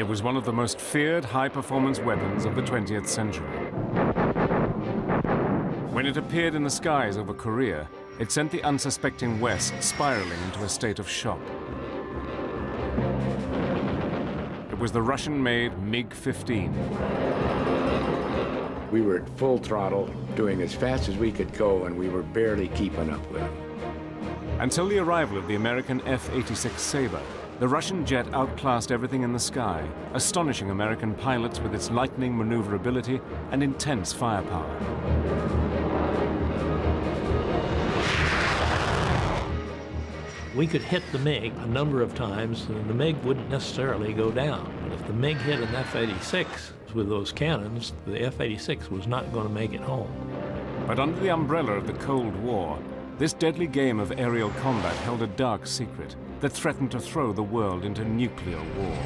It was one of the most feared high-performance weapons of the 20th century. When it appeared in the skies over Korea, it sent the unsuspecting West spiraling into a state of shock. It was the Russian-made MiG-15. We were at full throttle, doing as fast as we could go, and we were barely keeping up with them. Until the arrival of the American F-86 Sabre, the Russian jet outclassed everything in the sky, astonishing American pilots with its lightning maneuverability and intense firepower. We could hit the MiG a number of times, and the MiG wouldn't necessarily go down. But if the MiG hit an F-86 with those cannons, the F-86 was not going to make it home. But under the umbrella of the Cold War, this deadly game of aerial combat held a dark secret that threatened to throw the world into nuclear war.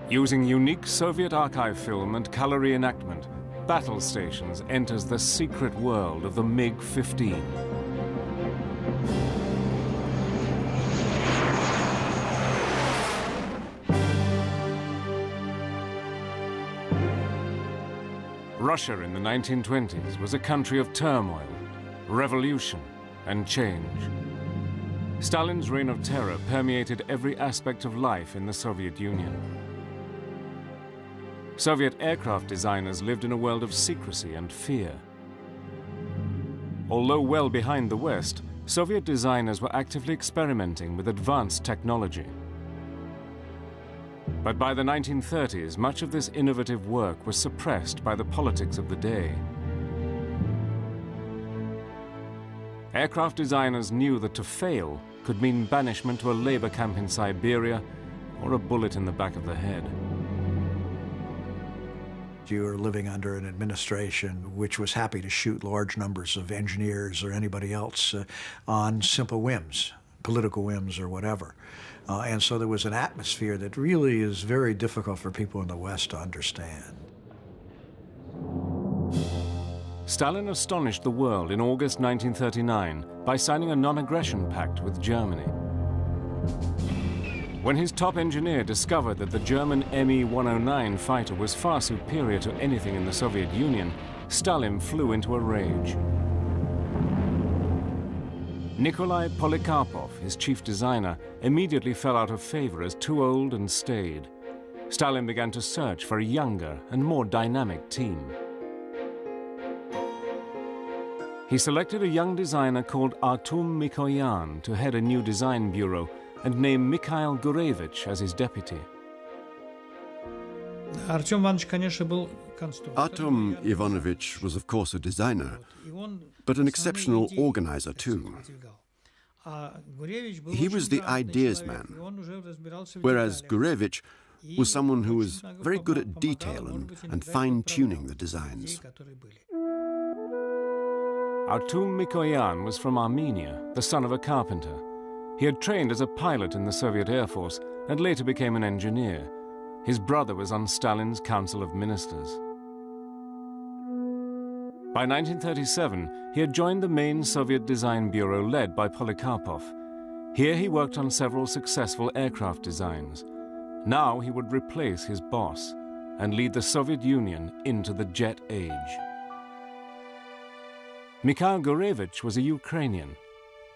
Using unique Soviet archive film and color reenactment, Battle Stations enters the secret world of the MiG-15. Russia in the 1920s was a country of turmoil, revolution, and change. Stalin's reign of terror permeated every aspect of life in the Soviet Union. Soviet aircraft designers lived in a world of secrecy and fear. Although well behind the West, Soviet designers were actively experimenting with advanced technology. But by the 1930s, much of this innovative work was suppressed by the politics of the day. Aircraft designers knew that to fail could mean banishment to a labor camp in Siberia or a bullet in the back of the head. You were living under an administration which was happy to shoot large numbers of engineers or anybody else on simple whims, political whims or whatever. And so there was an atmosphere that really is very difficult for people in the West to understand. Stalin astonished the world in August 1939 by signing a non-aggression pact with Germany. When his top engineer discovered that the German Me-109 fighter was far superior to anything in the Soviet Union, Stalin flew into a rage. Nikolai Polikarpov, his chief designer, immediately fell out of favor as too old and staid. Stalin began to search for a younger and more dynamic team. He selected a young designer called Artem Mikoyan to head a new design bureau and named Mikhail Gurevich as his deputy. Artem Ivanovich was, of course, a designer, but an exceptional organizer, too. He was the ideas man, whereas Gurevich was someone who was very good at detail and fine-tuning the designs. Artem Mikoyan was from Armenia, the son of a carpenter. He had trained as a pilot in the Soviet Air Force and later became an engineer. His brother was on Stalin's Council of Ministers. By 1937, he had joined the main Soviet design bureau led by Polikarpov. Here he worked on several successful aircraft designs. Now he would replace his boss and lead the Soviet Union into the jet age. Mikhail Gurevich was a Ukrainian.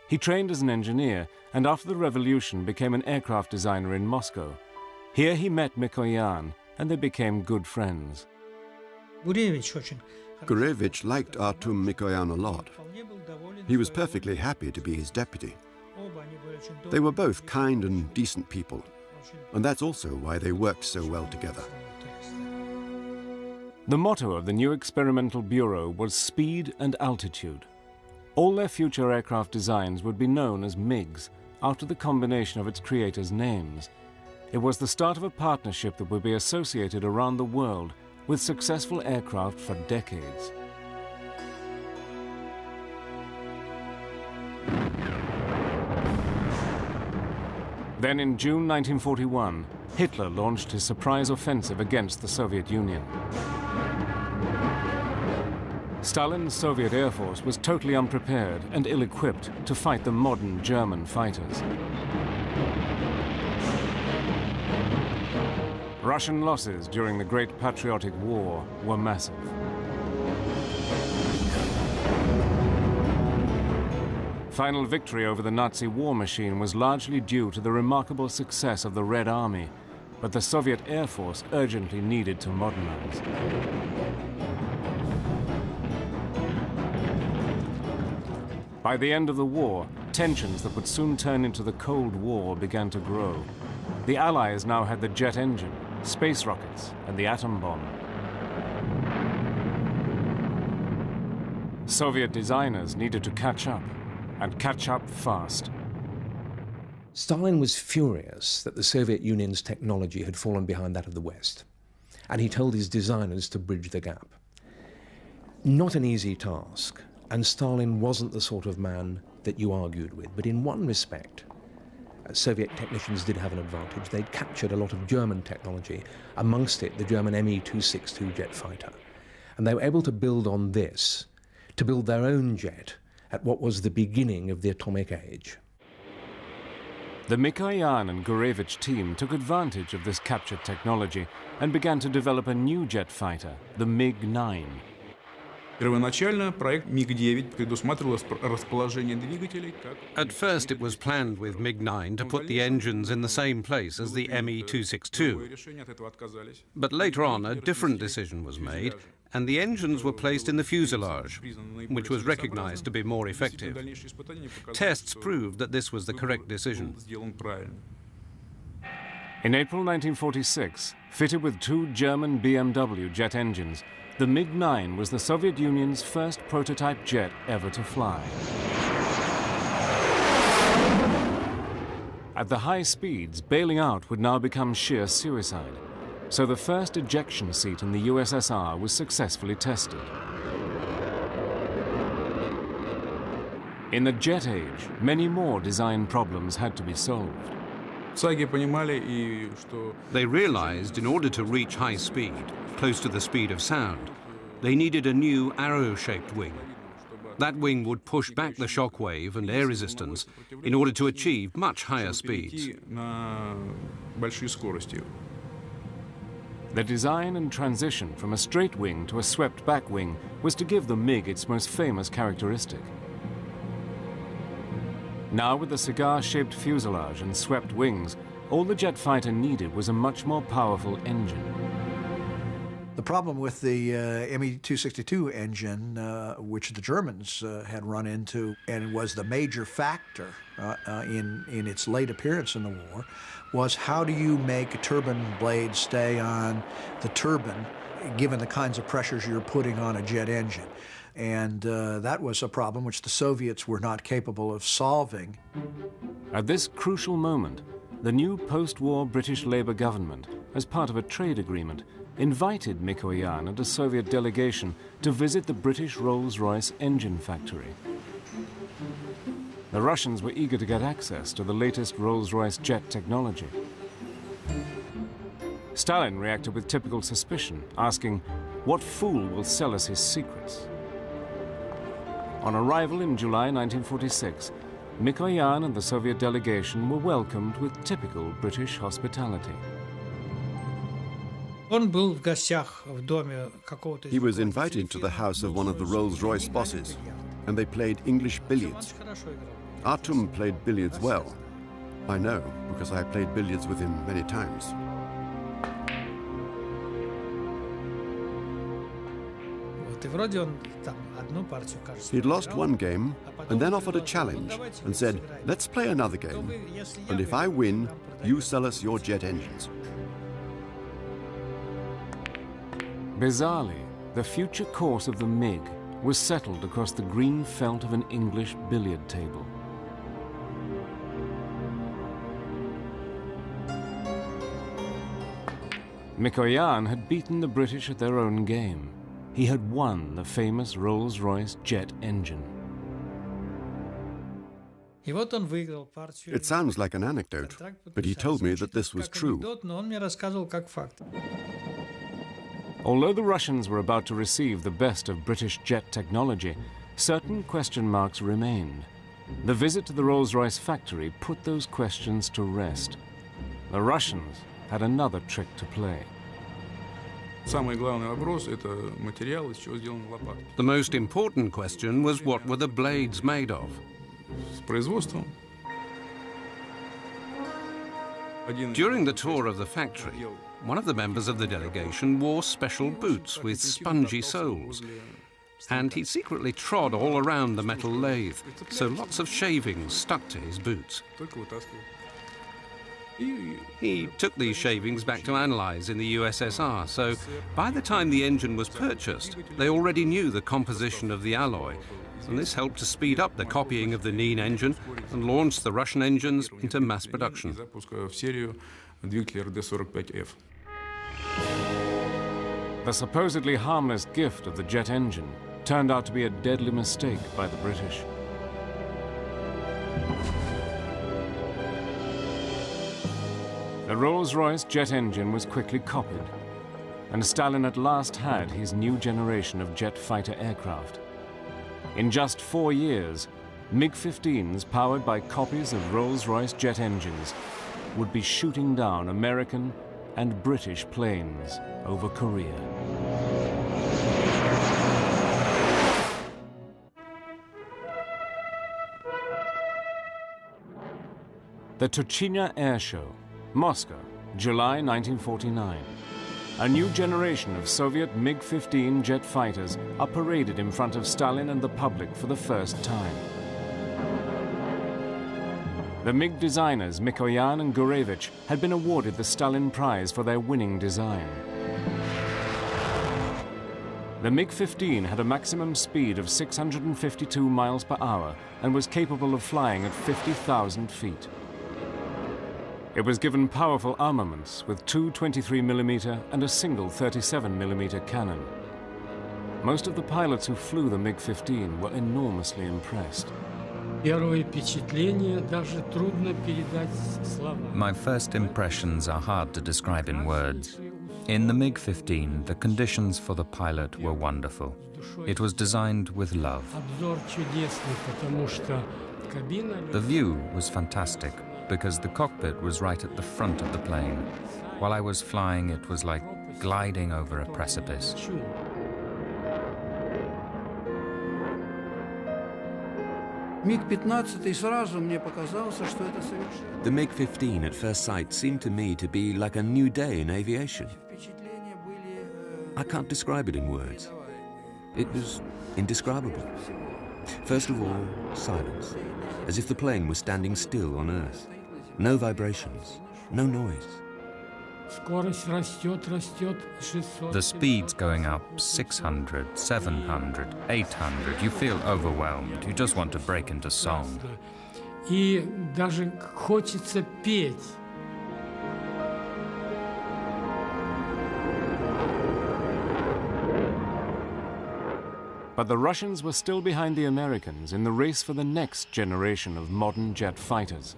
He trained as an engineer and after the revolution became an aircraft designer in Moscow. Here he met Mikoyan and they became good friends. Gurevich liked Artem Mikoyan a lot. He was perfectly happy to be his deputy. They were both kind and decent people, and that's also why they worked so well together. The motto of the new experimental bureau was speed and altitude. All their future aircraft designs would be known as MiGs, after the combination of its creators' names. It was the start of a partnership that would be associated around the world with successful aircraft for decades. Then in June 1941, Hitler launched his surprise offensive against the Soviet Union. Stalin's Soviet Air Force was totally unprepared and ill-equipped to fight the modern German fighters. Russian losses during the Great Patriotic War were massive. Final victory over the Nazi war machine was largely due to the remarkable success of the Red Army, but the Soviet Air Force urgently needed to modernize. By the end of the war, tensions that would soon turn into the Cold War began to grow. The Allies now had the jet engine, space rockets, and the atom bomb. Soviet designers needed to catch up, and catch up fast. Stalin was furious that the Soviet Union's technology had fallen behind that of the West, and he told his designers to bridge the gap. Not an easy task, and Stalin wasn't the sort of man that you argued with, but in one respect, Soviet technicians did have an advantage. They'd captured a lot of German technology, amongst it the German Me-262 jet fighter, and they were able to build on this, to build their own jet at what was the beginning of the atomic age. The Mikoyan and Gurevich team took advantage of this captured technology and began to develop a new jet fighter, the MiG-9. At first, it was planned with MiG-9 to put the engines in the same place as the Me-262. But later on, a different decision was made, and the engines were placed in the fuselage, which was recognized to be more effective. Tests proved that this was the correct decision. In April 1946, fitted with two German BMW jet engines, the MiG-9 was the Soviet Union's first prototype jet ever to fly. At the high speeds, bailing out would now become sheer suicide, so the first ejection seat in the USSR was successfully tested. In the jet age, many more design problems had to be solved. They realized in order to reach high speed, close to the speed of sound, they needed a new arrow-shaped wing. That wing would push back the shock wave and air resistance in order to achieve much higher speeds. The design and transition from a straight wing to a swept-back wing was to give the MiG its most famous characteristic. Now with the cigar-shaped fuselage and swept wings, all the jet fighter needed was a much more powerful engine. The problem with the Me-262 engine, which the Germans had run into and was the major factor in its late appearance in the war, was how do you make a turbine blade stay on the turbine given the kinds of pressures you're putting on a jet engine. And that was a problem which the Soviets were not capable of solving. At this crucial moment, the new post-war British Labour government, as part of a trade agreement, invited Mikoyan and a Soviet delegation to visit the British Rolls-Royce engine factory. The Russians were eager to get access to the latest Rolls-Royce jet technology. Stalin reacted with typical suspicion, asking, "What fool will sell us his secrets?" On arrival in July 1946, Mikoyan and the Soviet delegation were welcomed with typical British hospitality. He was invited to the house of one of the Rolls-Royce bosses, and they played English billiards. Artum played billiards well. I know, because I played billiards with him many times. He'd lost one game and then offered a challenge and said, "Let's play another game, and if I win, you sell us your jet engines." Bizarrely, the future course of the MiG was settled across the green felt of an English billiard table. Mikoyan had beaten the British at their own game. He had won the famous Rolls-Royce jet engine. It sounds like an anecdote, but he told me that this was true. Although the Russians were about to receive the best of British jet technology, certain question marks remained. The visit to the Rolls-Royce factory put those questions to rest. The Russians had another trick to play. The most important question was, what were the blades made of? During the tour of the factory, one of the members of the delegation wore special boots with spongy soles, and he secretly trod all around the metal lathe, so lots of shavings stuck to his boots. He took these shavings back to analyze in the USSR, so by the time the engine was purchased, they already knew the composition of the alloy, and this helped to speed up the copying of the Nien engine and launch the Russian engines into mass production. The supposedly harmless gift of the jet engine turned out to be a deadly mistake by the British. The Rolls-Royce jet engine was quickly copied, and Stalin at last had his new generation of jet fighter aircraft. In just 4 years, MiG-15s powered by copies of Rolls-Royce jet engines would be shooting down American and British planes over Korea. The Tuchina Air Show, Moscow, July 1949. A new generation of Soviet MiG-15 jet fighters are paraded in front of Stalin and the public for the first time. The MiG designers Mikoyan and Gurevich had been awarded the Stalin Prize for their winning design. The MiG-15 had a maximum speed of 652 miles per hour and was capable of flying at 50,000 feet. It was given powerful armaments with two 23mm and a single 37mm cannon. Most of the pilots who flew the MiG-15 were enormously impressed. My first impressions are hard to describe in words. In the MiG-15, the conditions for the pilot were wonderful. It was designed with love. The view was fantastic, because the cockpit was right at the front of the plane. While I was flying, it was like gliding over a precipice. The MiG-15 at first sight seemed to me to be like a new day in aviation. I can't describe it in words. It was indescribable. First of all, silence, as if the plane was standing still on Earth. No vibrations, no noise. The speed's going up 600, 700, 800. You feel overwhelmed. You just want to break into song. But the Russians were still behind the Americans in the race for the next generation of modern jet fighters.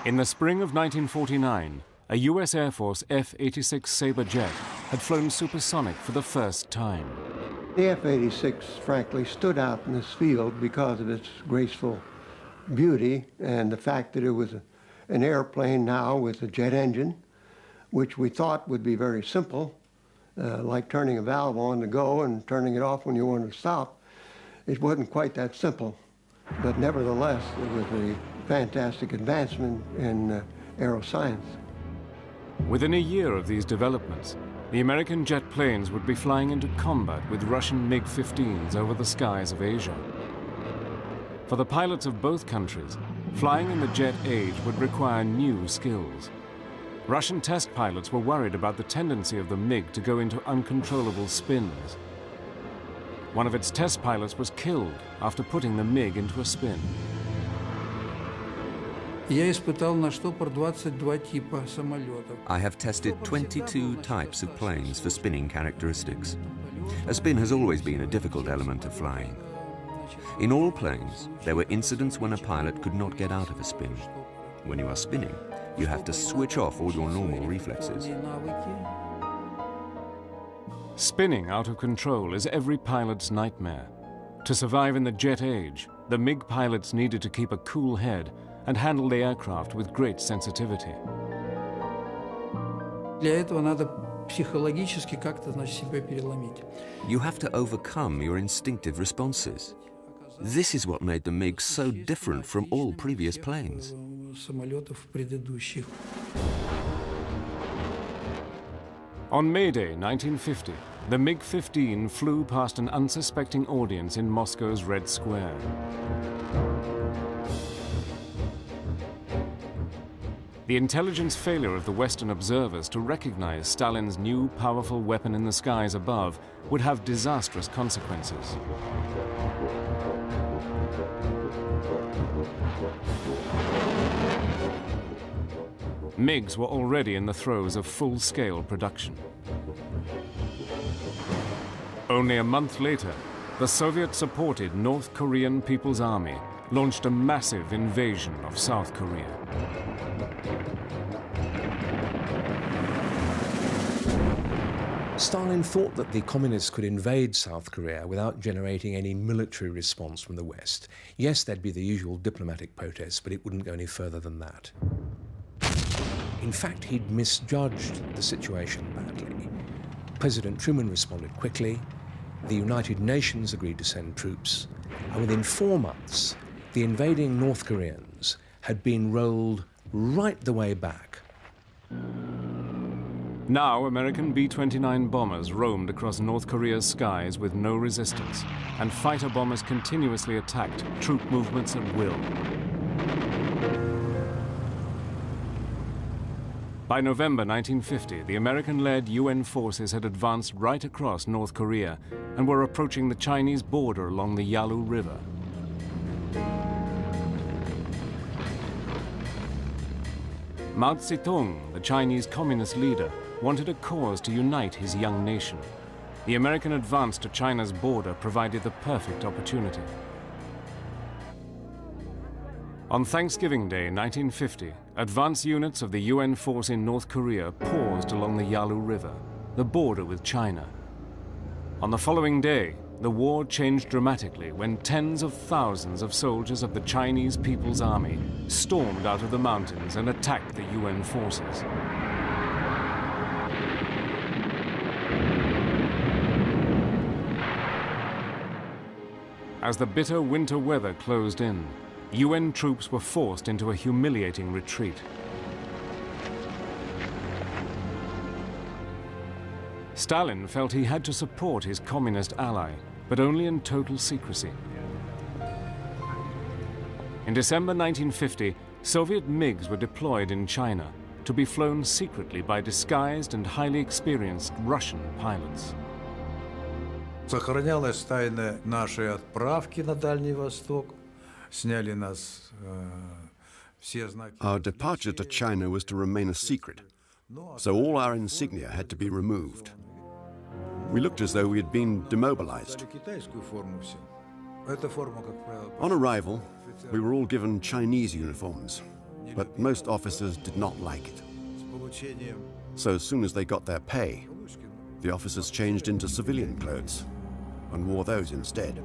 In the spring of 1949, a US Air Force F-86 Sabre jet had flown supersonic for the first time. The F-86, frankly, stood out in this field because of its graceful beauty and the fact that it was an airplane now with a jet engine, which we thought would be very simple, like turning a valve on to go and turning it off when you wanted to stop. It wasn't quite that simple, but nevertheless, it was a fantastic advancement in aeroscience. Within a year of these developments, the American jet planes would be flying into combat with Russian MiG-15s over the skies of Asia. For the pilots of both countries, flying in the jet age would require new skills. Russian test pilots were worried about the tendency of the MiG to go into uncontrollable spins. One of its test pilots was killed after putting the MiG into a spin. I have tested 22 types of planes for spinning characteristics. A spin has always been a difficult element of flying. In all planes, there were incidents when a pilot could not get out of a spin. When you are spinning, You have to switch off all your normal reflexes. Spinning out of control is every pilot's nightmare. To survive in the jet age, the MiG pilots needed to keep a cool head and handle the aircraft with great sensitivity. You have to overcome your instinctive responses. This is what made the MiG so different from all previous planes. On May Day 1950, the MiG-15 flew past an unsuspecting audience in Moscow's Red Square. The intelligence failure of the Western observers to recognize Stalin's new powerful weapon in the skies above would have disastrous consequences. MiGs were already in the throes of full-scale production. Only a month later, the Soviet-supported North Korean People's Army launched a massive invasion of South Korea. Stalin thought that the communists could invade South Korea without generating any military response from the West. Yes, there'd be the usual diplomatic protests, but it wouldn't go any further than that. In fact, he'd misjudged the situation badly. President Truman responded quickly, the United Nations agreed to send troops, and within 4 months, the invading North Koreans had been rolled right the way back. Now, American B-29 bombers roamed across North Korea's skies with no resistance, and fighter bombers continuously attacked troop movements at will. By November 1950, the American-led UN forces had advanced right across North Korea and were approaching the Chinese border along the Yalu River. Mao Zedong, the Chinese communist leader, wanted a cause to unite his young nation. The American advance to China's border provided the perfect opportunity. On Thanksgiving Day 1950, advance units of the UN force in North Korea paused along the Yalu River, the border with China. On the following day, the war changed dramatically when tens of thousands of soldiers of the Chinese People's Army stormed out of the mountains and attacked the UN forces. As the bitter winter weather closed in, UN troops were forced into a humiliating retreat. Stalin felt he had to support his communist ally, but only in total secrecy. In December 1950, Soviet MiGs were deployed in China to be flown secretly by disguised and highly experienced Russian pilots. Сохранялась тайна нашей отправки на Дальний Восток. Сняли нас все знаки. Our departure to China was to remain a secret, so all our insignia had to be removed. We looked as though we had been demobilized. On arrival, we were all given Chinese uniforms, but most officers did not like it. So as soon as they got their pay, the officers changed into civilian clothes and wore those instead.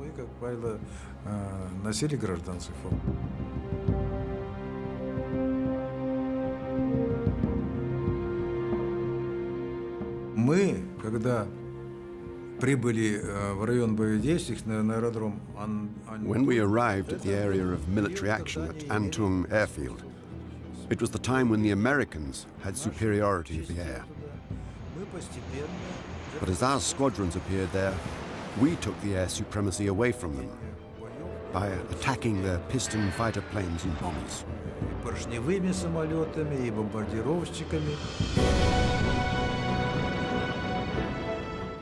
Мы, когда прибыли в район боевых действий на аэродром, when we arrived at the area of military action at Antung airfield, it was the time when the Americans had superiority of the air. But as our squadrons appeared there, we took the air supremacy away from them by attacking their piston fighter planes and bombers. поршневыми самолетами и бомбардировщиками.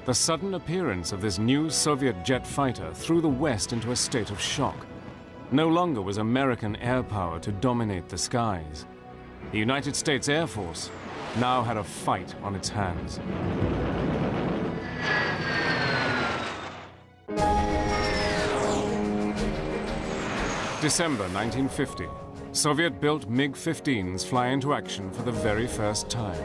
The sudden appearance of this new Soviet jet fighter threw the West into a state of shock. No longer was American air power to dominate the skies. The United States Air Force now had a fight on its hands. December 1950. Soviet-built MiG-15s fly into action for the very first time.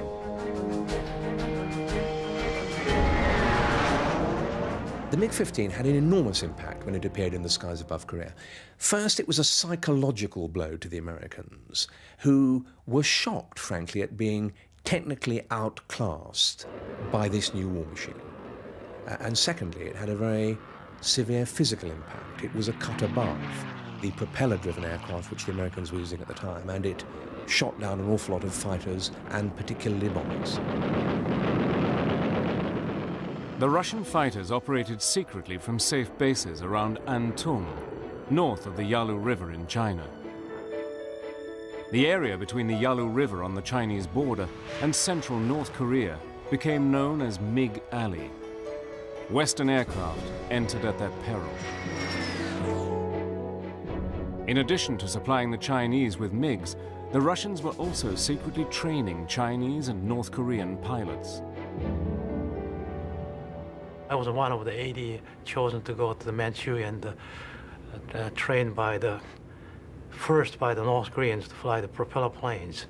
The MiG-15 had an enormous impact when it appeared in the skies above Korea. First, it was a psychological blow to the Americans, who were shocked, frankly, at being technically outclassed by this new war machine. And secondly, it had a very severe physical impact. It was a cut above the propeller-driven aircraft which the Americans were using at the time, and it shot down an awful lot of fighters and particularly bombers. The Russian fighters operated secretly from safe bases around Antung, north of the Yalu River in China. The area between the Yalu River on the Chinese border and central North Korea became known as MiG Alley. Western aircraft entered at their peril. In addition to supplying the Chinese with MiGs, the Russians were also secretly training Chinese and North Korean pilots. I was one of the 80 chosen to go to the Manchuria and trained first by the North Koreans to fly the propeller planes.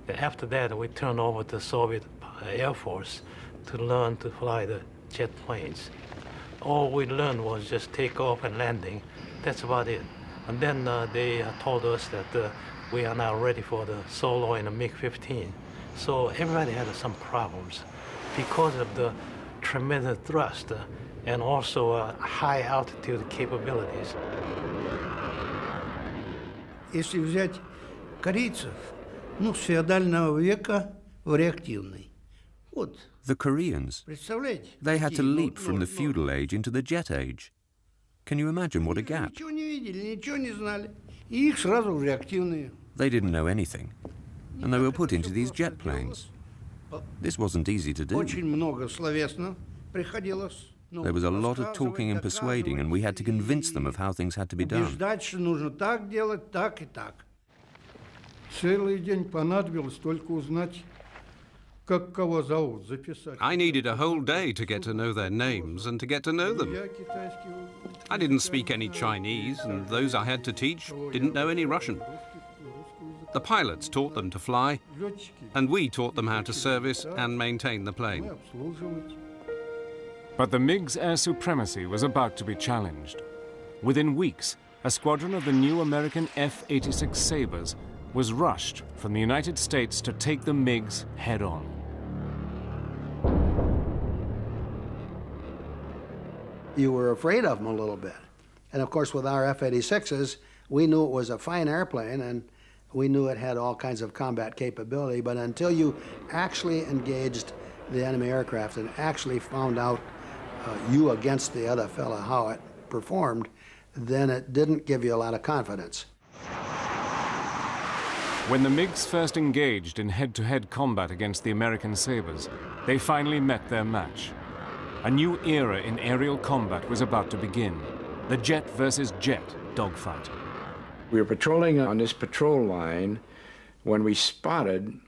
After that, we turned over to the Soviet Air Force to learn to fly the jet planes. All we learned was just takeoff and landing. That's about it. And then they told us that we are now ready for the solo in the MiG-15. So everybody had some problems because of the tremendous thrust and also high altitude capabilities. Если взять корейцев, ну, с феодального века в реактивный. Вот. The Koreans, they had to leap from the feudal age into the jet age. Can you imagine what a gap? Ничего не видели, ничего не знали. И их сразу в реактивные. They didn't know anything, and they were put into these jet planes. This wasn't easy to do. Очень много словесно приходилось. There was a lot of talking and persuading, and we had to convince them of how things had to be done. Убеждать, что нужно так делать, так и так. Целый день понадобилось только узнать, как кого зовут, записать. I needed a whole day to get to know their names and to get to know them. I didn't speak any Chinese, and those I had to teach didn't know any Russian. The pilots taught them to fly, and we taught them how to service and maintain the plane. But the MiG's air supremacy was about to be challenged. Within weeks, a squadron of the new American F-86 Sabres was rushed from the United States to take the MiGs head-on. You were afraid of them a little bit. And of course, with our F-86s, we knew it was a fine airplane, and we knew it had all kinds of combat capability, but until you actually engaged the enemy aircraft and actually found out you against the other fella how it performed, then it didn't give you a lot of confidence. When the MiGs first engaged in head-to-head combat against the American Sabres, they finally met their match. A new era in aerial combat was about to begin, the jet versus jet dogfight. We were patrolling on this patrol line when we spotted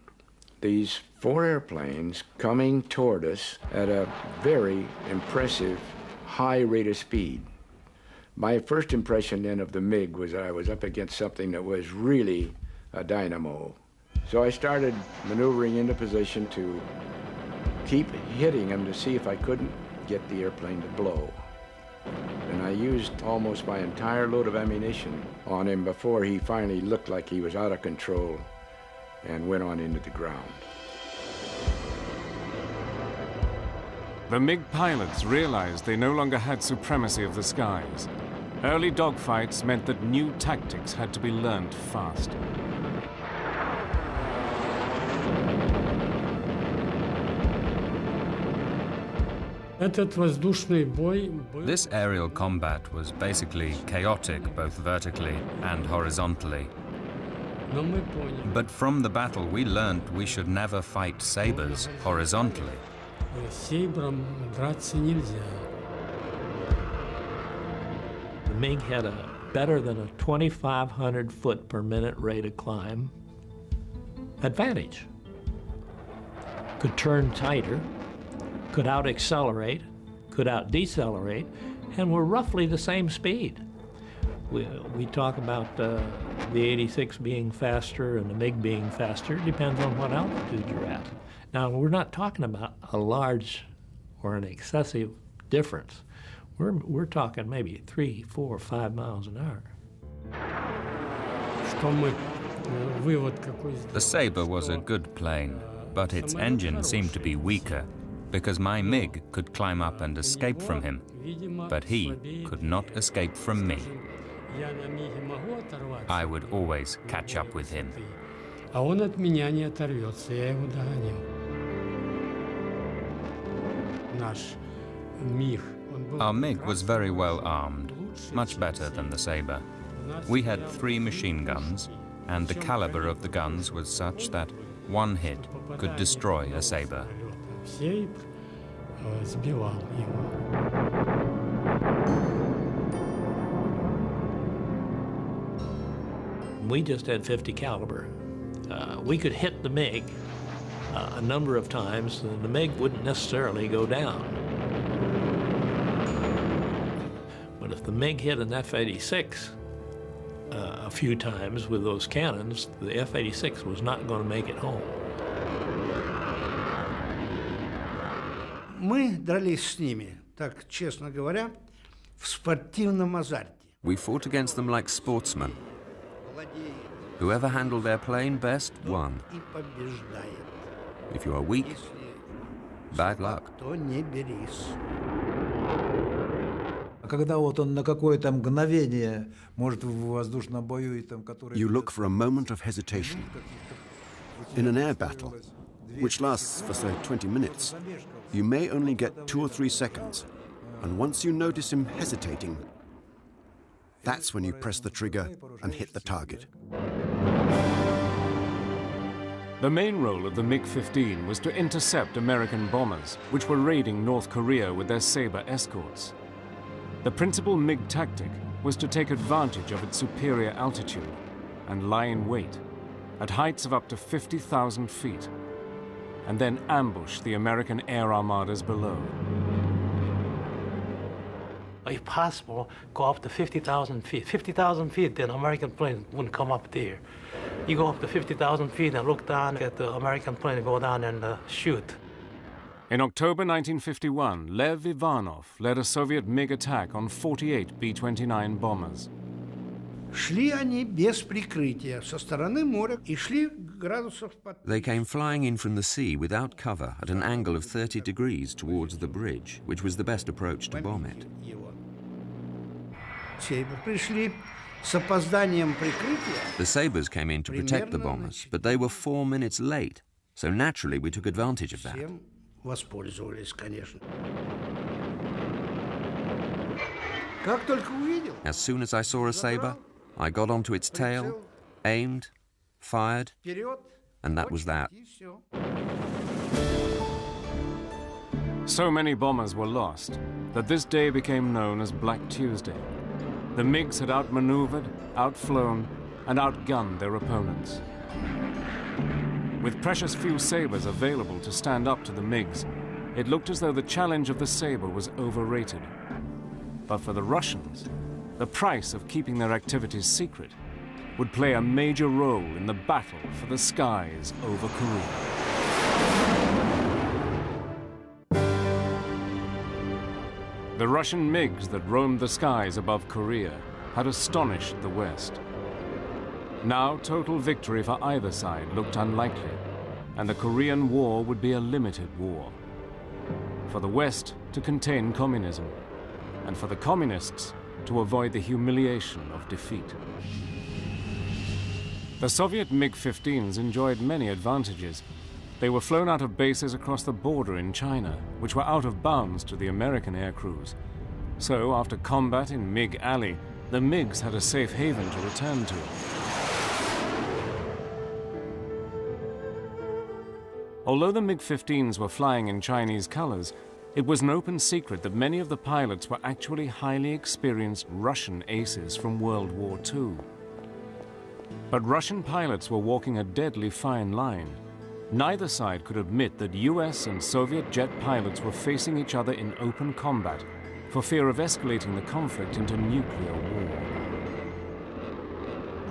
these 4 airplanes coming toward us at a very impressive high rate of speed. My first impression then of the MiG was that I was up against something that was really a dynamo. So I started maneuvering into position to keep hitting him to see if I couldn't get the airplane to blow. And I used almost my entire load of ammunition on him before he finally looked like he was out of control and went on into the ground. The MiG pilots realized they no longer had supremacy of the skies. Early dogfights meant that new tactics had to be learned fast. This aerial combat was basically chaotic both vertically and horizontally. But from the battle we learned we should never fight sabres horizontally. The MiG had a better than a 2,500 foot per minute rate of climb advantage. Could turn tighter, could out-accelerate, could out-decelerate, and were roughly the same speed. We talk about the 86 being faster and the MiG being faster. It depends on what altitude you're at. Now, we're not talking about a large or an excessive difference. We're talking maybe 3, 4, 5 miles an hour. The Sabre was a good plane, but its engine seemed to be weaker because my MiG could climb up and escape from him, but he could not escape from me. I would always catch up with him. Our MiG was very well armed, much better than the Sabre. We had 3 machine guns, and the caliber of the guns was such that one hit could destroy a Sabre. We just had 50 caliber. We could hit the MiG a number of times, and the MiG wouldn't necessarily go down. But if the MiG hit an F-86 a few times with those cannons, the F-86 was not going to make it home. Мы дрались с ними, так честно говоря, в спортивном азарте. We fought against them like sportsmen. Whoever handled their plane best won. If you are weak, bad luck. You look for a moment of hesitation. In an air battle, which lasts for, say, 20 minutes, you may only get 2 or 3 seconds. And once you notice him hesitating, that's when you press the trigger and hit the target. The main role of the MiG-15 was to intercept American bombers, which were raiding North Korea with their Sabre escorts. The principal MiG tactic was to take advantage of its superior altitude and lie in wait at heights of up to 50,000 feet, and then ambush the American air armadas below. If possible, go up to 50,000 feet. 50,000 feet, then American plane wouldn't come up there. You go up to 50,000 feet and look down at the American plane, go down and shoot. In October 1951, Lev Ivanov led a Soviet MiG attack on 48 B-29 bombers. Шли они без прикрытия со стороны моря и шли градусов под... They came flying in from the sea without cover at an angle of 30 degrees towards the bridge, which was the best approach to bomb it. Пришли с опозданием прикрытия. The Sabres came in to protect the bombers, but they were 4 minutes late, so naturally we took advantage of that. Воспользовались, конечно. Как только увидел. As soon as I saw a Sabre, I got onto its tail, aimed, fired, and that was that. So many bombers were lost that this day became known as Black Tuesday. The MiGs had outmaneuvered, outflown, and outgunned their opponents. With precious few Sabres available to stand up to the MiGs, it looked as though the challenge of the Sabre was overrated. But for the Russians, the price of keeping their activities secret would play a major role in the battle for the skies over Korea. The Russian MiGs that roamed the skies above Korea had astonished the West. Now total victory for either side looked unlikely, and the Korean War would be a limited war. For the West to contain communism, and for the communists to avoid the humiliation of defeat. The Soviet MiG-15s enjoyed many advantages. They were flown out of bases across the border in China, which were out of bounds to the American air crews. So, after combat in MiG Alley, the MiGs had a safe haven to return to. Although the MiG-15s were flying in Chinese colors, it was an open secret that many of the pilots were actually highly experienced Russian aces from World War II. But Russian pilots were walking a deadly fine line. Neither side could admit that US and Soviet jet pilots were facing each other in open combat for fear of escalating the conflict into nuclear war.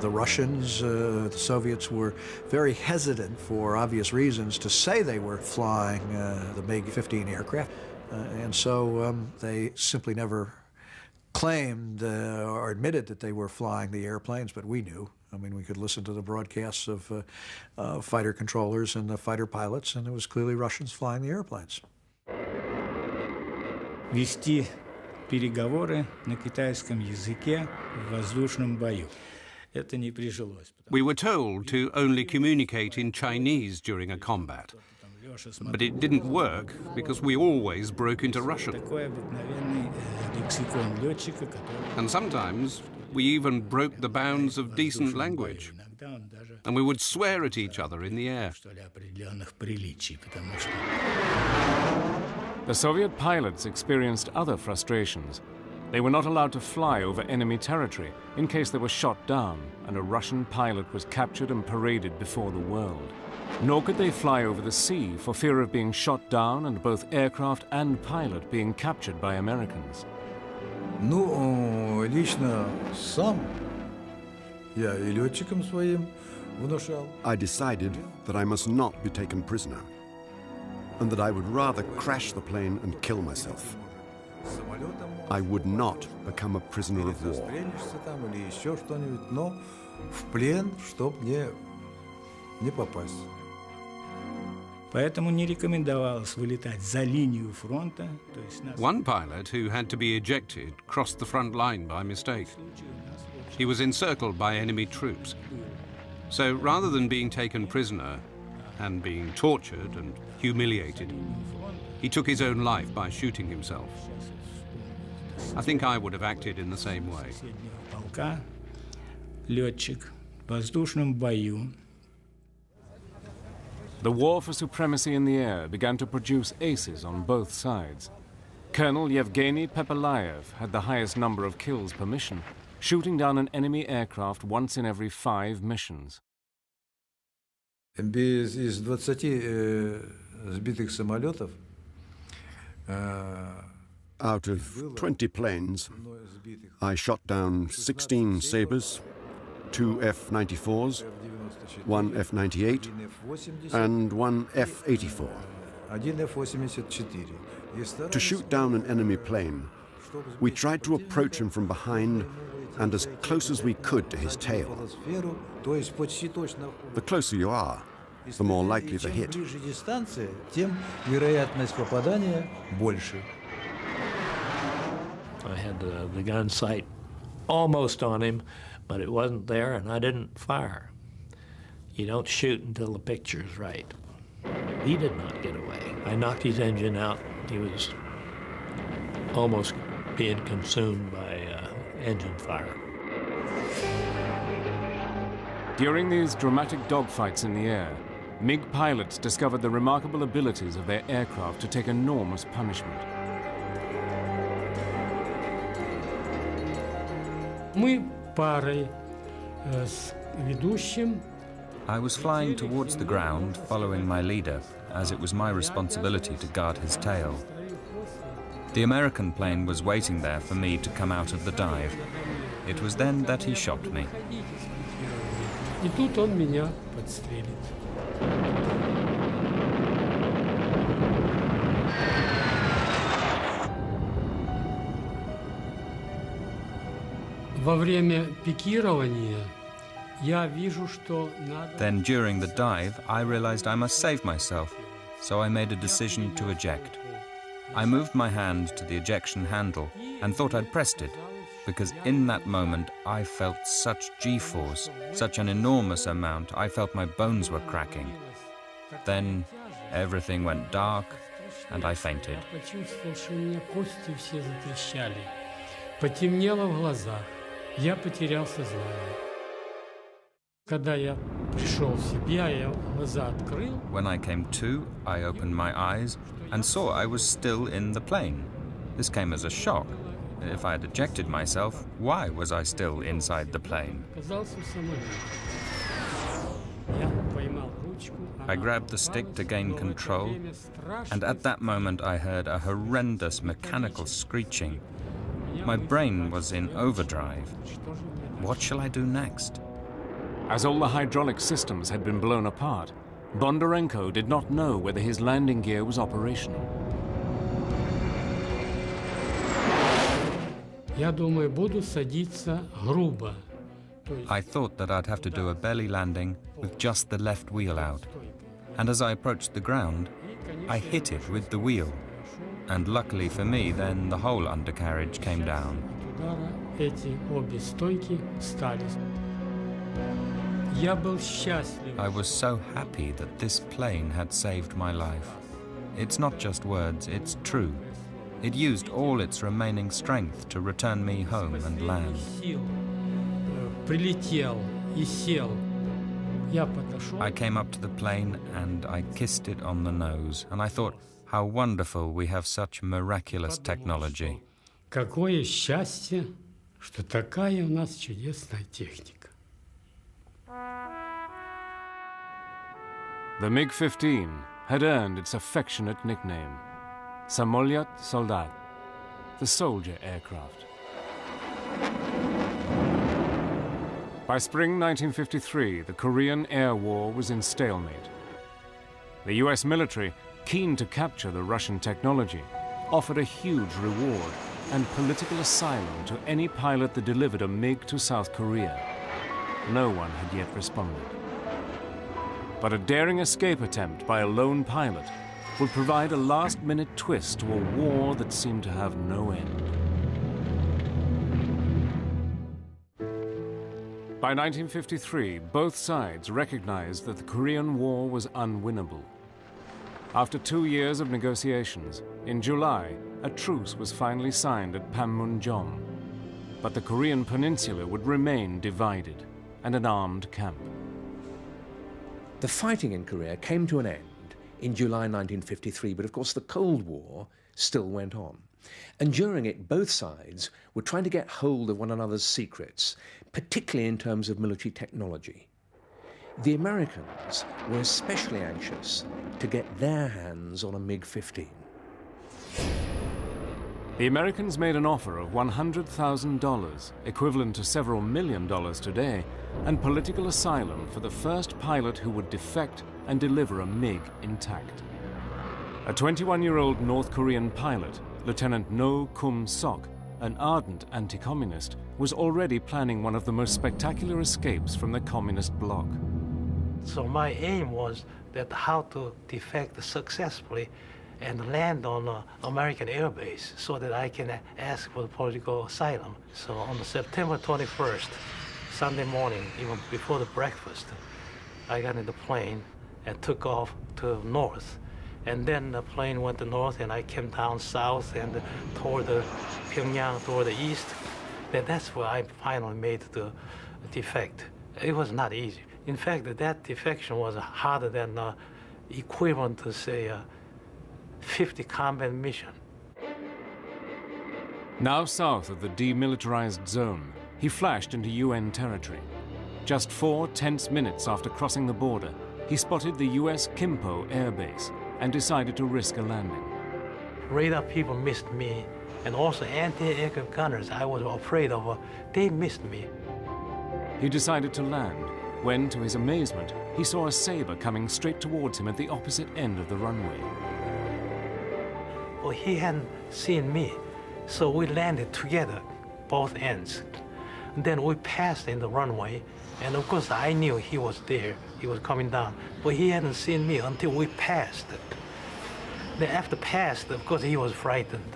The Russians, the Soviets were very hesitant for obvious reasons to say they were flying the MiG-15 aircraft. And so they simply never claimed or admitted that they were flying the airplanes, but we knew. I mean, we could listen to the broadcasts of fighter controllers and the fighter pilots, and it was clearly Russians flying the airplanes. Вести переговоры на китайском языке в воздушном бою. Это не прижилось. We were told to only communicate in Chinese during a combat. But it didn't work because we always broke into Russian. And sometimes we even broke the bounds of decent language. And we would swear at each other in the air. The Soviet pilots experienced other frustrations. They were not allowed to fly over enemy territory in case they were shot down and a Russian pilot was captured and paraded before the world. Nor could they fly over the sea for fear of being shot down and both aircraft and pilot being captured by Americans. Ну, лично сам я и летчикам своим внушал. I decided that I must not be taken prisoner, and that I would rather crash the plane and kill myself. I would not become a prisoner of war. Или еще что-нибудь, но в плен, чтоб не попасть. Поэтому не рекомендовалось вылетать за линию фронта. One pilot who had to be ejected crossed the front line by mistake. He was encircled by enemy troops. So rather than being taken prisoner and being tortured and humiliated, he took his own life by shooting himself. I think I would have acted in the same way. Полка, летчик в воздушном бою. The war for supremacy in the air began to produce aces on both sides. Colonel Yevgeny Pepelayev had the highest number of kills per mission, shooting down an enemy aircraft once in every 5 missions. Из 20 сбитых самолетов out of 20 planes, I shot down 16 Sabres, 2 F-94s, 1 F-98, and 1 F-84. To shoot down an enemy plane, we tried to approach him from behind and as close as we could to his tail. The closer you are, the more likely the hit. I had the gun sight almost on him, but it wasn't there, and I didn't fire. You don't shoot until the picture's right. He did not get away. I knocked his engine out. He was almost being consumed by engine fire. During these dramatic dogfights in the air, MiG pilots discovered the remarkable abilities of their aircraft to take enormous punishment. I was flying towards the ground, following my leader, as it was my responsibility to guard his tail. The American plane was waiting there for me to come out of the dive. It was then that he shot me. И тут он меня подстрелит. Во время пикирования я вижу, что надо... Then during the dive, I realized I must save myself, so I made a decision to eject. I moved my hand to the ejection handle and thought I'd pressed it, because in that moment I felt such G-force, such an enormous amount, I felt my bones were cracking. Then everything went dark and I fainted. Я почувствовал, что у меня кости все затрещали. Потемнело в глазах. Я потерял сознание. Когда я пришел в себя, я глаза открыл. When I came to, I opened my eyes and saw I was still in the plane. This came as a shock. If I had ejected myself, why was I still inside the plane? I grabbed the stick to gain control, and at that moment I heard a horrendous mechanical screeching. My brain was in overdrive. What shall I do next? As all the hydraulic systems had been blown apart, Bondarenko did not know whether his landing gear was operational. Я думаю, буду садиться грубо. I thought that I'd have to do a belly landing with just the left wheel out. And as I approached the ground, I hit it with the wheel. And luckily for me, then the whole undercarriage came down. Эти обе стойки стали. Я был счастлив. I was so happy that this plane had saved my life. It's not just words, it's true. It used all its remaining strength to return me home and land. Прилетел и сел. Я подошел. I came up to the plane and I kissed it on the nose, and I thought how wonderful we have such miraculous technology. Какое счастье, что такая у нас чудесная техника. The MiG-15 had earned its affectionate nickname, Samolyat Soldat, the soldier aircraft. By spring 1953, the Korean Air War was in stalemate. The US military, keen to capture the Russian technology, offered a huge reward and political asylum to any pilot that delivered a MiG to South Korea. No one had yet responded. But a daring escape attempt by a lone pilot would provide a last-minute twist to a war that seemed to have no end. By 1953, both sides recognized that the Korean War was unwinnable. After 2 years of negotiations, in July, a truce was finally signed at Panmunjom. But the Korean peninsula would remain divided and an armed camp. The fighting in Korea came to an end in July 1953, but of course the Cold War still went on. And during it, both sides were trying to get hold of one another's secrets, particularly in terms of military technology. The Americans were especially anxious to get their hands on a MiG-15. The Americans made an offer of $100,000, equivalent to several $1 million today, and political asylum for the first pilot who would defect and deliver a MiG intact. A 21-year-old North Korean pilot, Lieutenant No Kum-sok, an ardent anti-communist, was already planning one of the most spectacular escapes from the communist bloc. So my aim was that how to defect successfully and land on American air base so that I can ask for political asylum. So on September 21st, Sunday morning, even before the breakfast, I got in the plane and took off to north. And then the plane went to north and I came down south and toward the Pyongyang, toward the east. That's where I finally made the defect. It was not easy. In fact, that defection was harder than equivalent to, say, 50 combat mission. Now south of the demilitarized zone, he flashed into UN territory. Just 4 tense minutes after crossing the border, he spotted the US Kimpo air base and decided to risk a landing. Radar people missed me, and also anti-aircraft gunners I was afraid of, they missed me. He decided to land, when, to his amazement, he saw a Sabre coming straight towards him at the opposite end of the runway. Well, he hadn't seen me, so we landed together, both ends. And then we passed in the runway, and of course I knew he was there, he was coming down, but he hadn't seen me until we passed. Then after passed, of course he was frightened.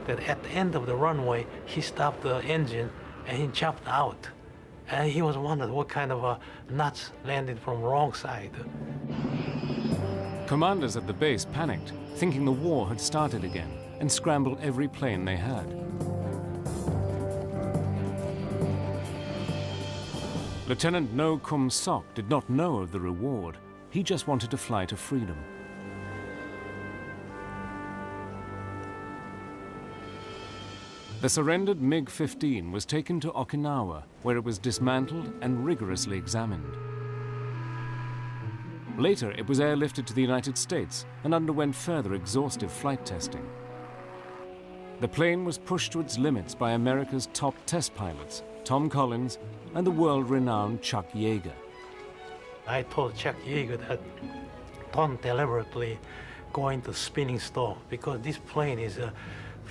That at the end of the runway, he stopped the engine and he jumped out. And he was wondering what kind of nuts landed from the wrong side. Commanders at the base panicked, thinking the war had started again, and scrambled every plane they had. Lieutenant No Kum-sok did not know of the reward. He just wanted to fly to freedom. The surrendered MiG-15 was taken to Okinawa, where it was dismantled and rigorously examined. Later, it was airlifted to the United States and underwent further exhaustive flight testing. The plane was pushed to its limits by America's top test pilots, Tom Collins and the world-renowned Chuck Yeager. I told Chuck Yeager that don't deliberately go into spinning stall because this plane is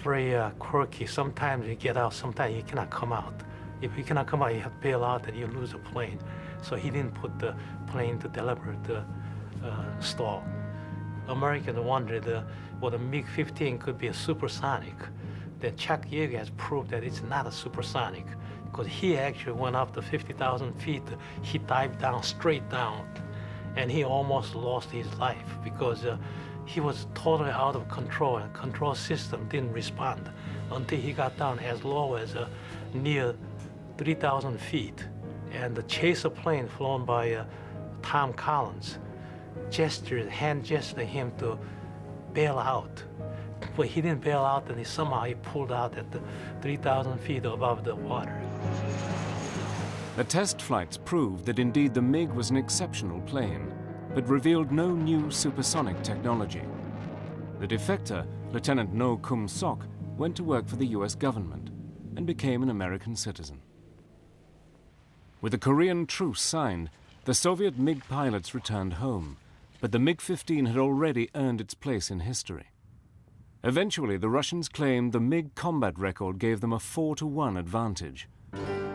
very quirky. Sometimes you get out, sometimes you cannot come out. If you cannot come out, you have to bail out and you lose the plane. So he didn't put the plane to deliberate stall. Americans wondered well, the MiG-15 could be a supersonic. Then Chuck Yeager has proved that it's not a supersonic because he actually went up to 50,000 feet. He dived down, straight down, and he almost lost his life because he was totally out of control and control system didn't respond until he got down as low as near 3,000 feet. And the chaser plane flown by Tom Collins hand gestured him to bail out. But he didn't bail out, and somehow he pulled out at the 3,000 feet above the water. The test flights proved that indeed the MiG was an exceptional plane, but revealed no new supersonic technology. The defector, Lieutenant No Kum Sok, went to work for the US government and became an American citizen. With the Korean truce signed, the Soviet MiG pilots returned home, but the MiG-15 had already earned its place in history. Eventually, the Russians claimed the MiG combat record gave them a 4-to-1 advantage.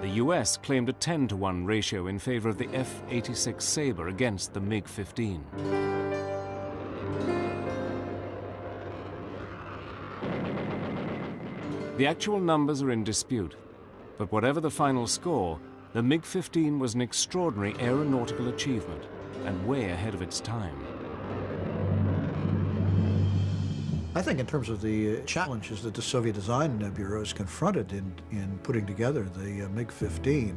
The US claimed a 10-to-1 ratio in favor of the F-86 Sabre against the MiG-15. The actual numbers are in dispute, but whatever the final score, the MiG-15 was an extraordinary aeronautical achievement and way ahead of its time. I think in terms of the challenges that the Soviet design bureaus confronted in putting together the MiG-15,